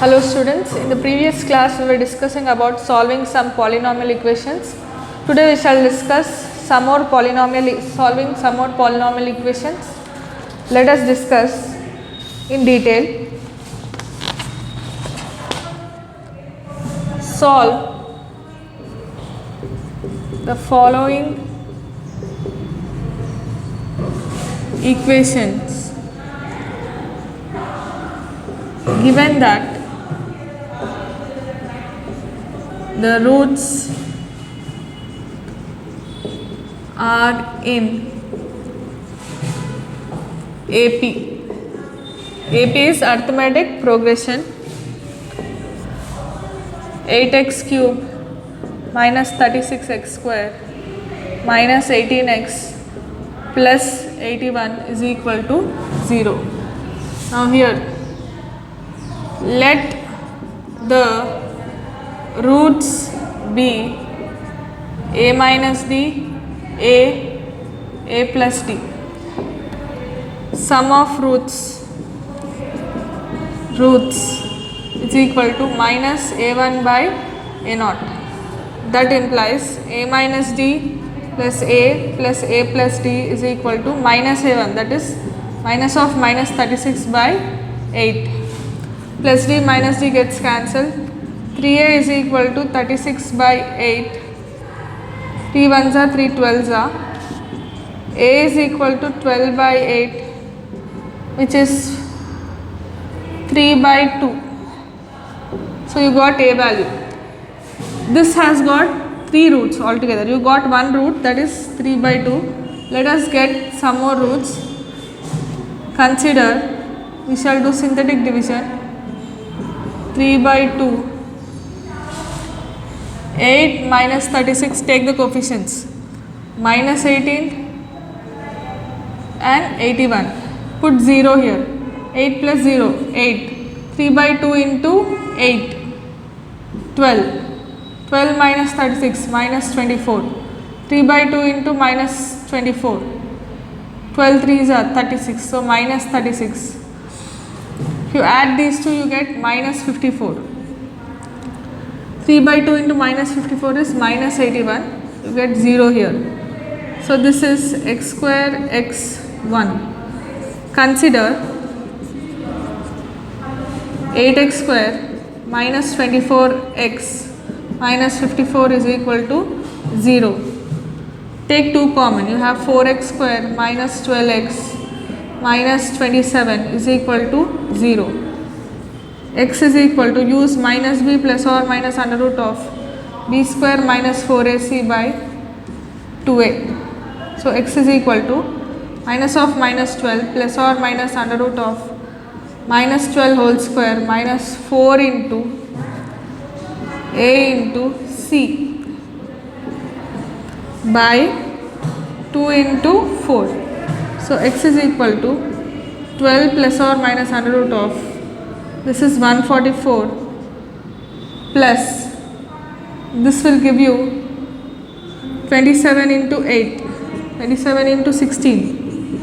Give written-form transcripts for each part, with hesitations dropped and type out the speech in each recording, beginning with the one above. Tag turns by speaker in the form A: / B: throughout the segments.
A: Hello students, in the previous class we were discussing about solving some polynomial equations. Today we shall discuss solving some more polynomial equations. Let us discuss in detail. Solve the following equations given that the roots are in AP. AP is arithmetic progression. 8x cube minus 36x square minus 18x plus 81 is equal to 0. Now here, let the roots be a minus d, a plus d. Sum of roots is equal to minus a1 by a0. That implies a minus d plus a plus d is equal to minus a1, that is minus of minus 36 by 8 plus d minus d gets cancelled. 3a is equal to 36 by 8, 3 ones are 3 12s are, a is equal to 12 by 8 which is 3 by 2. So you got a value. This has got 3 roots altogether. You got one root, that is 3 by 2. Let us get some more roots. Consider, we shall do synthetic division. 3 by 2, 8 minus 36, take the coefficients, minus 18 and 81, put 0 here, 8 plus 0, 8, 3 by 2 into 8, 12, 12 minus 36, minus 24, 3 by 2 into minus 24, 12 3s are 36, so minus 36. If you add these two, you get minus 54. 3 by 2 into minus 54 is minus 81. You get 0 here. So this is x square x1. Consider 8x square minus 24x minus 54 is equal to 0. Take 2 common. You have 4x square minus 12x minus 27 is equal to 0. X is equal to, use minus b plus or minus under root of b square minus 4ac by 2a. So x is equal to minus of minus 12 plus or minus under root of minus 12 whole square minus 4 into a into c by 2 into 4. So x is equal to 12 plus or minus under root of, this is 144 plus, this will give you 27 into 8, 27 into 16,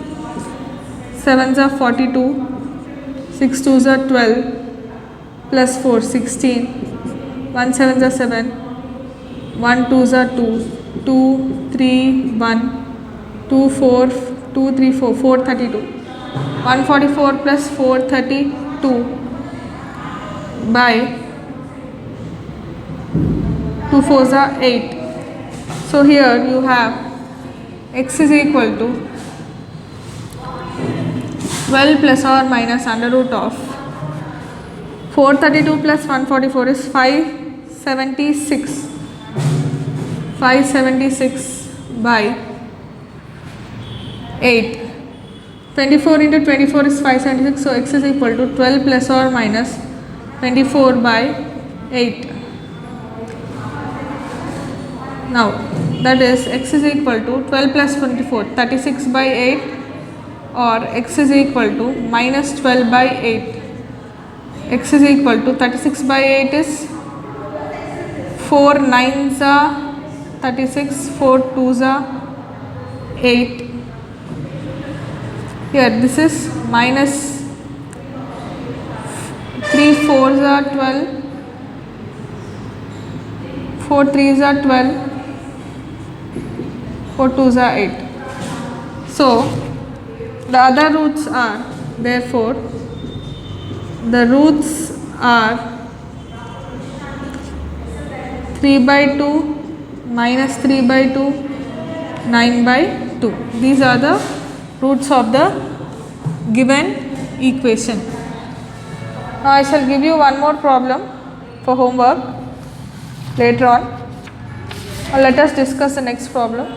A: 7s are 42, 6 2s are 12 plus 4, 16, 1 7s are 7, 1 2s are 2, 2 3 1, 2 4, 2 3 4, 432, 144 plus 432 by 2 4s are 8. So here you have x is equal to 12 plus or minus under root of 432 plus 144 is 576. 576 by 8. 24 into 24 is 576. So x is equal to 12 plus or minus 24 by 8. Now that is x is equal to 12 plus 24, 36 by 8, or x is equal to minus 12 by 8. X is equal to 36 by 8 is 4 9s are 36, 4 2s are 8. Here this is minus 3 3 4s are 12, 4 3s are 12, 4 2s are 8. So the other roots are, therefore the roots are 3 by 2, minus 3 by 2, 9 by 2. These are the roots of the given equation. Now I shall give you one more problem for homework later on. Or let us discuss the next problem.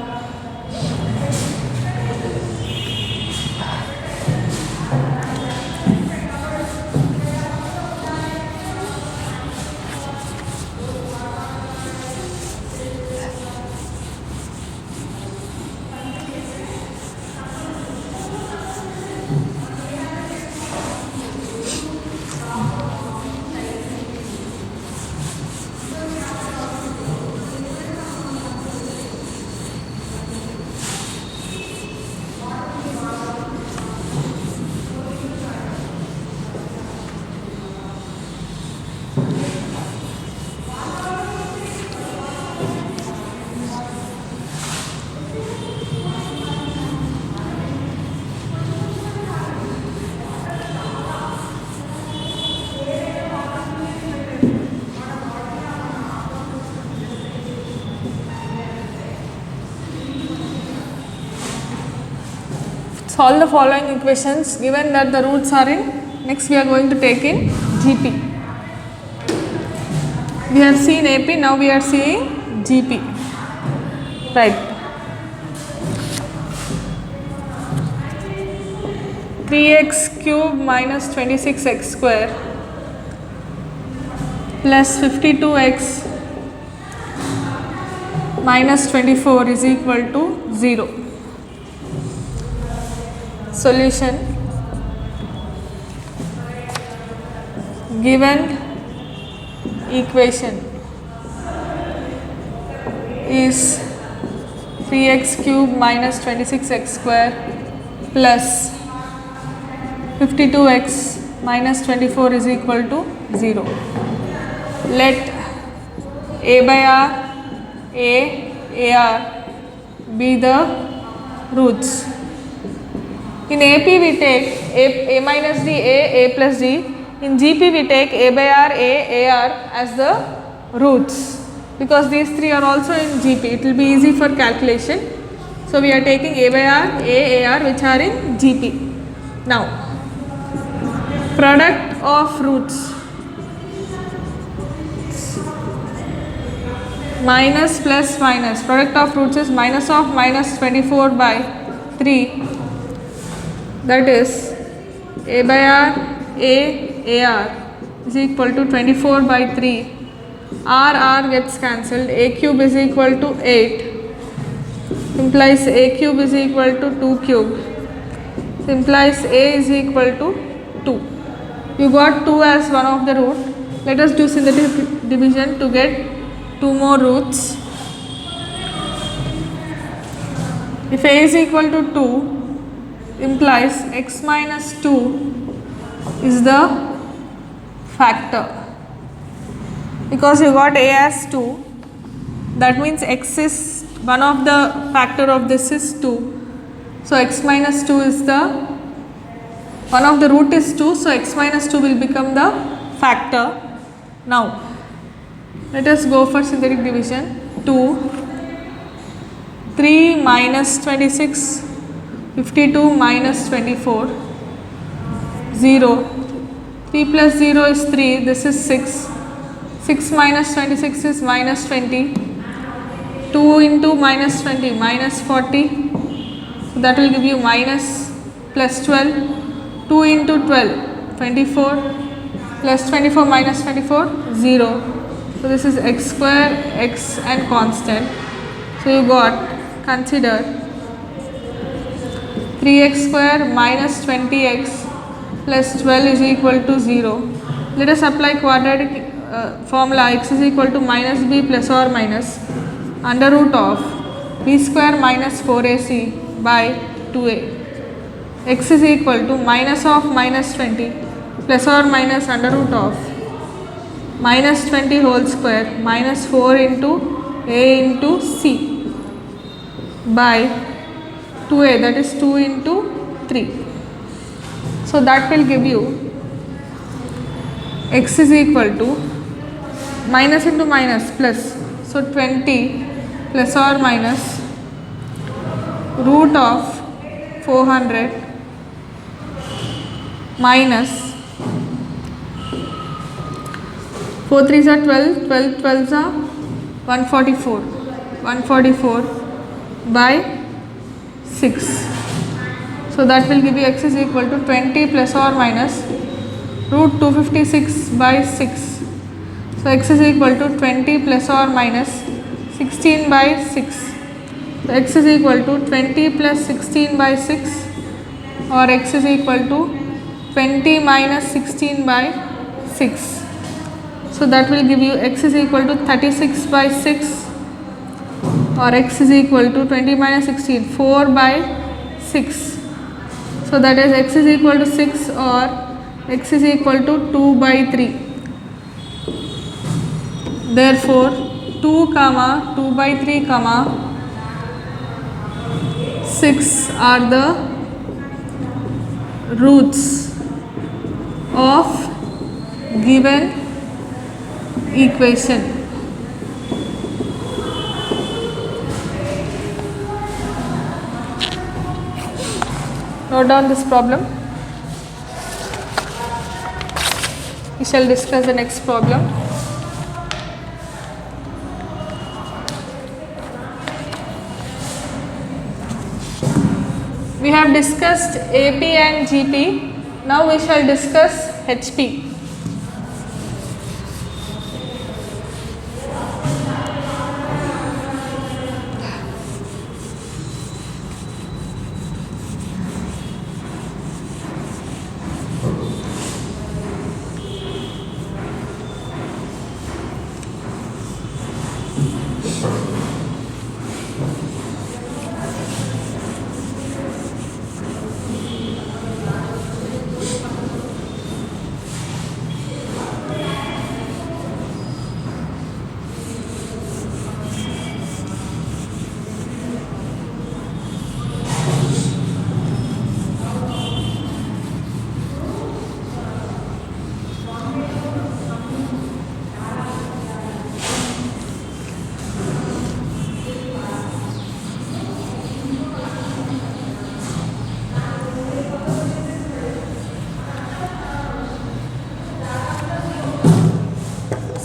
A: Solve the following equations given that the roots are in. Next we are going to take in GP. We have seen AP, now we are seeing GP. Right. 3x cube minus 26x square plus 52x minus 24 is equal to 0. Solution: given equation is 3x cube minus 26x square plus 52x minus 24 is equal to 0. Let a by r, AR be the roots. In AP we take a minus d, a plus d. In GP we take a by r, AR as the roots, because these three are also in GP. It will be easy for calculation. So we are taking a by r, AR which are in GP. Now product of roots minus plus minus. Product of roots is minus of minus 24 by 3. That is a by r, AR is equal to 24 by 3. R gets cancelled. A cube is equal to 8. Implies a cube is equal to 2 cube. Implies a is equal to 2. You got 2 as one of the root. Let us do synthetic division to get 2 more roots. If a is equal to 2, implies x minus 2 is the factor, because you got a as 2, that means x is one of the factor of this is 2, so x minus 2 is the one of the root is 2, so x minus 2 will become the factor. Now let us go for synthetic division. 2, 3 minus 26, 52 minus 24, 0, 3 plus 0 is 3, this is 6, 6 minus 26 is minus 20, 2 into minus 20, minus 40, so that will give you minus plus 12, 2 into 12, 24, plus 24 minus 24, 0, so this is x square, x and constant, so you got, consider 3x square minus 20x plus 12 is equal to 0. Let us apply quadratic formula. X is equal to minus b plus or minus under root of b square minus 4ac by 2a. X is equal to minus of minus 20 plus or minus under root of minus 20 whole square minus 4 into a into c by 2a, that is 2 into 3. So that will give you x is equal to minus into minus plus, so 20 plus or minus root of 400 minus 4 3s are 12, 12 12s are 144, 144 by 6. So that will give you x is equal to 20 plus or minus root 256 by 6. So x is equal to 20 plus or minus 16 by 6. So x is equal to 20 plus 16 by 6, or x is equal to 20 minus 16 by 6. So that will give you x is equal to 36 by 6, or x is equal to 20 minus 16, 4 by 6. So that is x is equal to 6 or x is equal to 2 by 3. Therefore 2 comma 2 by 3 comma 6 are the roots of given equation. Note down this problem. We shall discuss the next problem. We have discussed AP and GP. Now we shall discuss HP.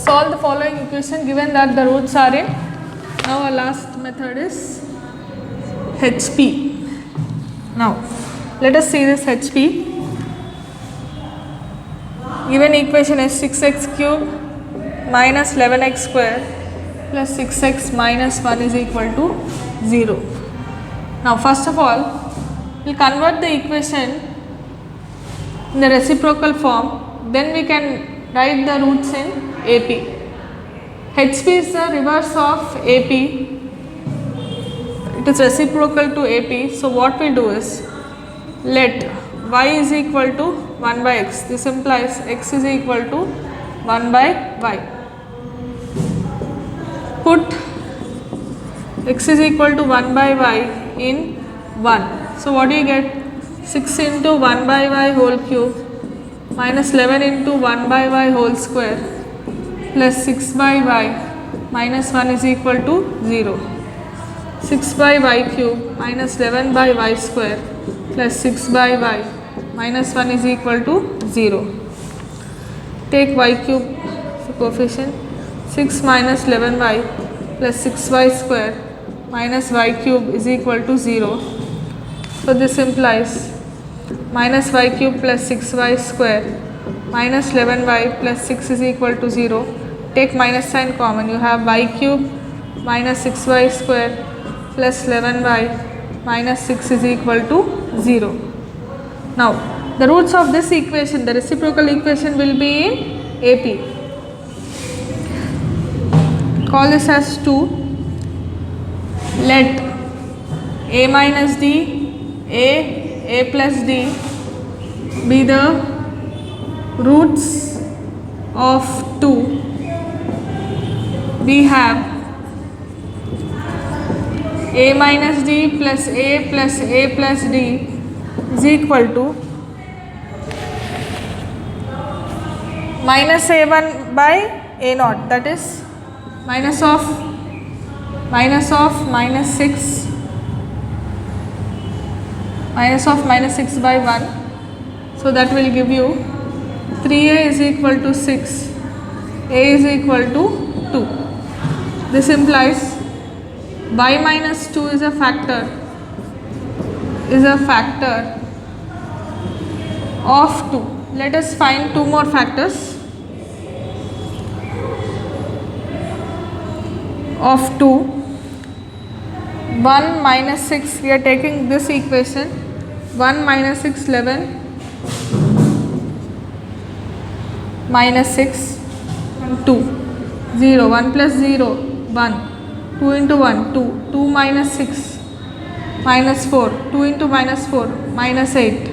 A: Solve the following equation given that the roots are in. Now our last method is HP. Now let us see this HP. Given equation is 6x cube minus 11x square plus 6x minus 1 is equal to 0. Now first of all, we will convert the equation in the reciprocal form, then we can write the roots in AP. HP is the reverse of AP. It is reciprocal to AP. So what we do is, let y is equal to 1 by x. This implies x is equal to 1 by y. Put x is equal to 1 by y in 1. So what do you get? 6 into 1 by y whole cube minus 11 into 1 by y whole square plus 6 by y minus 1 is equal to 0. 6 by y cube minus 11 by y square plus 6 by y minus 1 is equal to 0. Take y cube coefficient, 6 minus 11y plus 6y square minus y cube is equal to 0. So this implies minus y cube plus 6y square minus 11y plus 6 is equal to 0. Take minus sign common, you have y cube minus 6y square plus 11y minus 6 is equal to 0. Now the roots of this equation, the reciprocal equation, will be in AP. Call this as 2. Let a minus d, a plus d be the roots of 2, we have a minus d plus a plus d is equal to minus a1 by a naught, that is minus of minus 6 by 1. So that will give you 3a is equal to 6, a is equal to 2. This implies y minus 2 is a factor of 2. Let us find two more factors of 2. 1 minus 6, we are taking this equation, 1 minus 6 11 minus 6 2 0, 1 plus 0 1, 2 into 1 2, 2 minus 6 minus 4, 2 into minus 4 minus 8,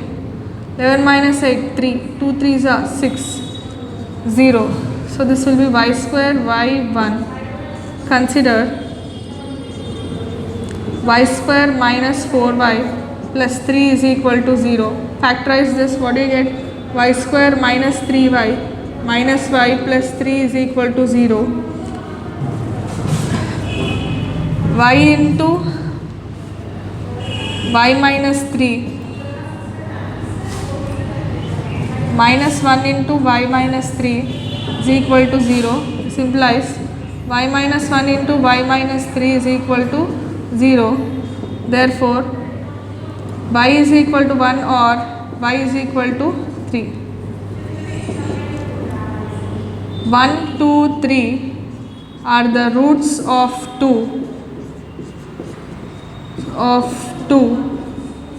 A: 11 minus 8 3, 2 3s are 6 0. So this will be y square y1. Consider y square minus 4y plus 3 is equal to 0. Factorize this, what do you get? Y square minus 3y minus y plus 3 is equal to 0. Y into y minus 3 minus 1 into y minus 3 is equal to 0. This implies y minus 1 into y minus 3 is equal to 0. Therefore, y is equal to 1 or y is equal to 3. 1, 2, 3 are the roots of 2.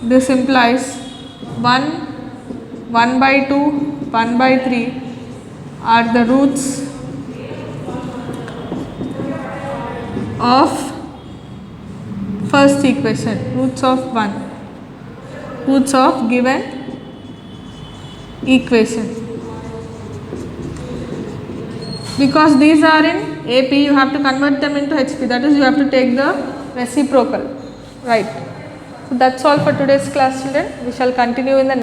A: This implies 1, 1 by 2, 1 by 3 are the roots of first equation, roots of given equation. Because these are in AP, you have to convert them into HP, that is you have to take the reciprocal, right. So that's all for today's class, children. We shall continue in the